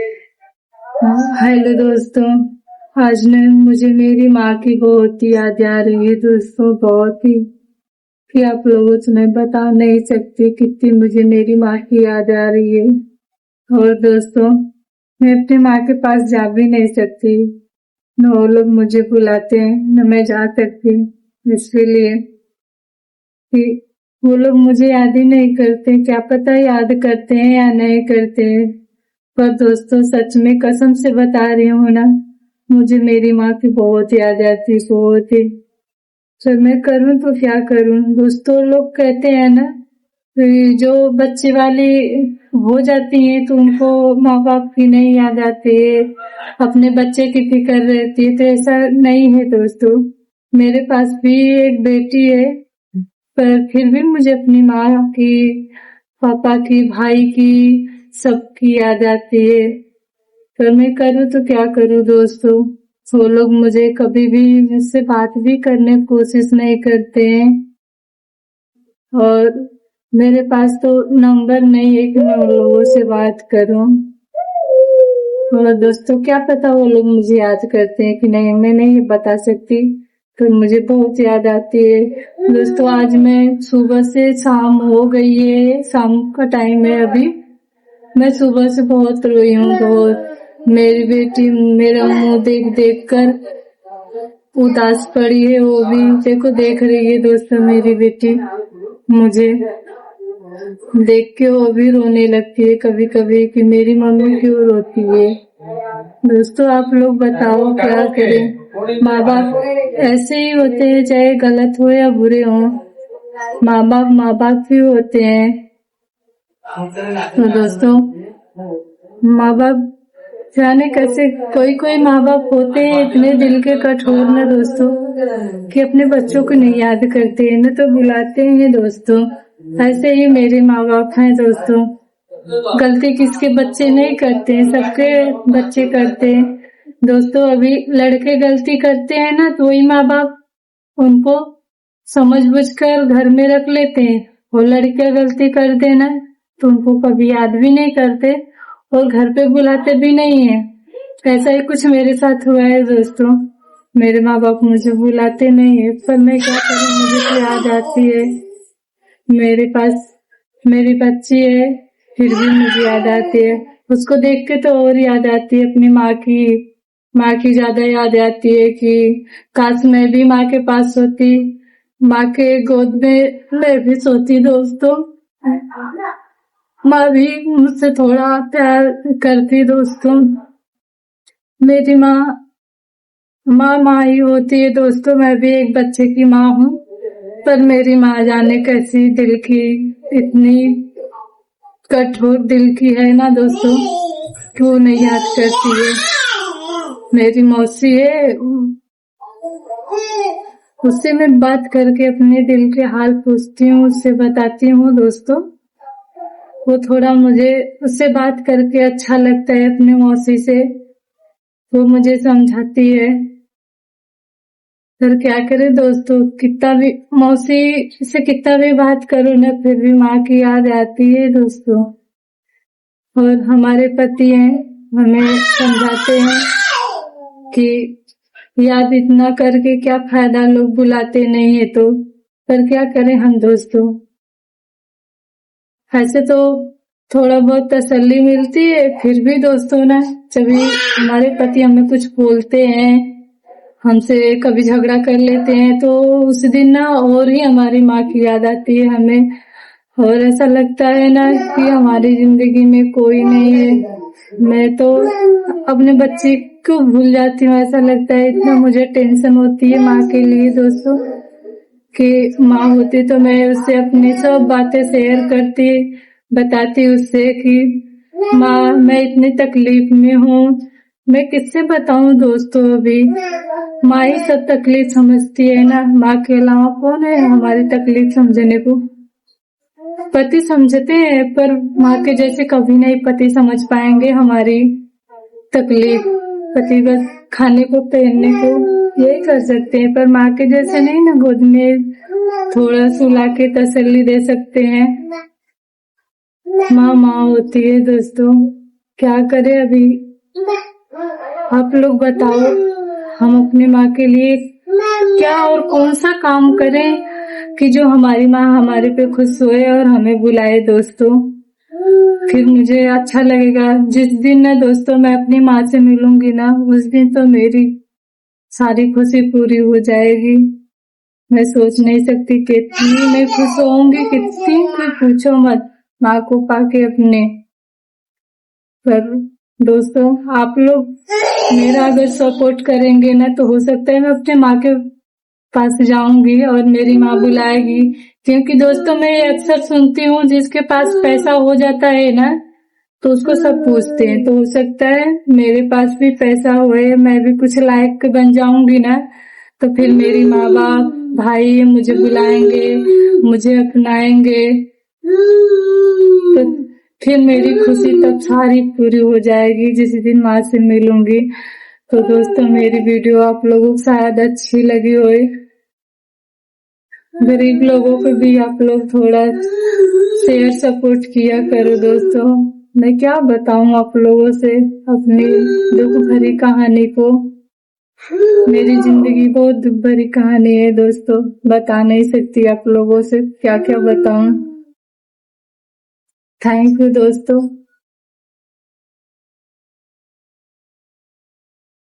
Hello दोस्तों। आज न मुझे मेरी माँ की बहुत ही याद आ रही है दोस्तों, बहुत ही कि आप लोगों से मैं बता नहीं सकती कितनी मुझे मेरी माँ की याद आ रही है। और दोस्तों, मैं अपनी माँ के पास जा भी नहीं सकती, न वो लोग मुझे बुलाते हैं न मैं जा सकती, इसलिए कि वो लोग मुझे याद ही नहीं करते। क्या पता याद करते हैं या नहीं करते हैं, पर दोस्तों सच में कसम से बता रही हूँ ना, मुझे मेरी माँ की बहुत याद आती, बहुत ही। तो मैं करूँ तो क्या करूँ दोस्तों। लोग कहते हैं ना, जो बच्चे वाली हो जाती हैं तो उनको माँ बाप की नहीं याद आती है, अपने बच्चे की फिक्र रहती है। तो ऐसा नहीं है दोस्तों, मेरे पास भी एक बेटी है, पर फिर भी मुझे अपनी माँ की, पापा की, भाई की, सबकी याद आती है। पर मैं करूँ तो क्या करूँ दोस्तों। वो लोग मुझे कभी भी मुझसे बात भी करने की कोशिश नहीं करते हैं, और मेरे पास तो नंबर नहीं है कि मैं उन लोगों से बात करूं। और दोस्तों क्या पता वो लोग मुझे याद करते हैं कि नहीं, मैं नहीं बता सकती। तो मुझे बहुत याद आती है दोस्तों। आज मैं सुबह से शाम हो गई है, शाम का टाइम है अभी, मैं सुबह से बहुत रोई हूँ, बहुत। मेरी बेटी मेरा मुंह देख देख कर उदास पड़ी है, वो भी देखो देख रही है दोस्तों। मेरी बेटी मुझे देख के वो भी रोने लगती है कभी कभी कि मेरी मम्मी क्यों रोती है। दोस्तों आप लोग बताओ क्या करें। माँ बाप ऐसे ही होते हैं, चाहे गलत हो या बुरे हो, माँ बाप ही होते हैं। तो दोस्तों माँ बाप जाने कैसे, कोई कोई माँ बाप होते हैं इतने दिल के कठोर न दोस्तों, कि अपने बच्चों को नहीं याद करते हैं न तो बुलाते हैं दोस्तों। ऐसे ही मेरे माँ बाप हैं दोस्तों। गलती किसके बच्चे नहीं करते हैं, सबके बच्चे करते हैं दोस्तों। अभी लड़के गलती करते हैं ना, तो वही माँ बाप उनको समझबूझकर घर में रख लेते हैं, और लड़कियां गलती कर देना तो उनको कभी याद भी नहीं करते और घर पे बुलाते भी नहीं है। ऐसा ही कुछ मेरे साथ हुआ है दोस्तों, मेरे माँ बाप मुझे बुलाते नहीं है, पर मैं क्या करूँ, मुझे तो याद आती है। मेरे पास मेरी बच्ची है, फिर भी मुझे याद आती है। उसको देख के तो और याद आती है अपनी माँ की ज्यादा याद आती है कि काश मैं भी माँ के पास सोती, माँ के गोद में मैं भी सोती दोस्तों। माँ भी मुझसे थोड़ा प्यार करती दोस्तों। मेरी माँ ही होती है दोस्तों। मैं भी एक बच्चे की माँ हूँ, पर मेरी माँ जाने कैसी दिल की, इतनी कठोर दिल की है ना दोस्तों, क्यों नहीं याद करती है। मेरी मौसी है, उससे मैं बात करके अपने दिल के हाल पूछती हूँ, उससे बताती हूँ दोस्तों। वो थोड़ा मुझे उससे बात करके अच्छा लगता है, अपनी मौसी से। वो मुझे समझाती है, पर क्या करे दोस्तों, कितना भी मौसी से कितना भी बात करो ना, फिर भी माँ की याद आती है दोस्तों। और हमारे पति हैं, हमें समझाते हैं कि याद इतना करके क्या फायदा, लोग बुलाते नहीं है तो। पर क्या करें हम दोस्तों, ऐसे तो थोड़ा बहुत तसल्ली मिलती है, फिर भी दोस्तों ना, जब हमारे पति हमें कुछ बोलते हैं, हमसे कभी झगड़ा कर लेते हैं, तो उस दिन ना और ही हमारी माँ की याद आती है हमें। और ऐसा लगता है ना कि हमारी जिंदगी में कोई नहीं है। मैं तो अपने बच्चे को भूल जाती हूँ, ऐसा लगता है। इतना मुझे टेंशन होती है माँ के लिए दोस्तों, कि माँ होती तो मैं उससे अपनी सब बातें शेयर करती, बताती उससे कि माँ मैं इतनी तकलीफ में हूँ। मैं किससे बताऊं दोस्तों, अभी माँ ही सब तकलीफ समझती है ना, माँ के अलावा कौन है हमारी तकलीफ समझने को। पति समझते हैं, पर माँ के जैसे कभी नहीं पति समझ पाएंगे हमारी तकलीफ। पति बस खाने को पहनने को यही कर सकते हैं, पर माँ के जैसे नहीं ना, गोद में थोड़ा सुला के तसल्ली दे सकते हैं। माँ होती है दोस्तों। क्या करें अभी, आप लोग बताओ। हम अपनी माँ के लिए क्या और कौन सा काम करें कि जो हमारी माँ हमारे पे खुश होए और हमें बुलाए दोस्तों। फिर मुझे अच्छा लगेगा। जिस दिन ना दोस्तों मैं अपनी माँ से मिलूंगी ना, उस दिन तो मेरी सारी खुशी पूरी हो जाएगी। मैं सोच नहीं सकती कितनी मैं खुश होऊंगी, कितनी कि पूछो मत माँ को पाके अपने। पर दोस्तों आप लोग मेरा अगर सपोर्ट करेंगे ना, तो हो सकता है मैं अपने माँ के पास जाऊंगी और मेरी माँ बुलाएगी। क्योंकि दोस्तों मैं अक्सर सुनती हूँ जिसके पास पैसा हो जाता है ना, तो उसको सब पूछते हैं। तो हो सकता है मेरे पास भी पैसा हुए, मैं भी कुछ लायक बन जाऊंगी ना, तो फिर मेरी माँ बाप भाई मुझे बुलाएंगे, मुझे अपनाएंगे, तो फिर मेरी खुशी तब सारी पूरी हो जाएगी जिस दिन माँ से मिलूंगी। तो दोस्तों मेरी वीडियो आप लोगों को शायद अच्छी लगी होए। गरीब लोगों को भी आप लोग थोड़ा शेयर सपोर्ट किया करो दोस्तों। मैं क्या बताऊं आप लोगों से अपनी दुख भरी कहानी को। मेरी जिंदगी बहुत दुख भरी कहानी है दोस्तों, बता नहीं सकती आप लोगों से क्या क्या बताऊं। थैंक यू दोस्तों।